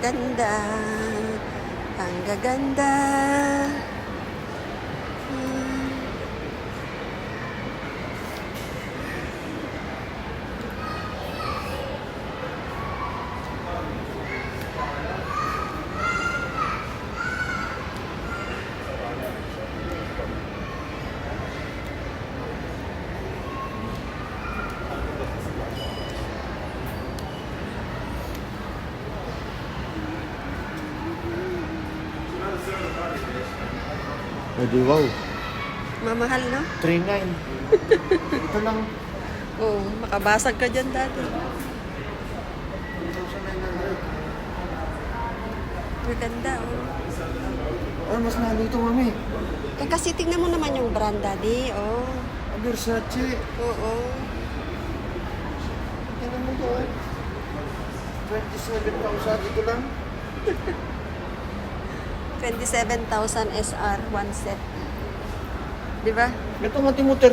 gaganda. Ang gaganda. Pwede, wow. Mamahal, no? 3.9. Ito lang. Oo, makabasag ka dyan dati. 2,900. Maganda, oh. Oh, mas mahal ito, mami. Eh, kasi tingnan mo naman yung brand, daddy. Oh. Versace. Oo. Tingnan mo to. 27,000 ito lang. 27,000 SR, one set. Di ba? Ito nga, Timo, 30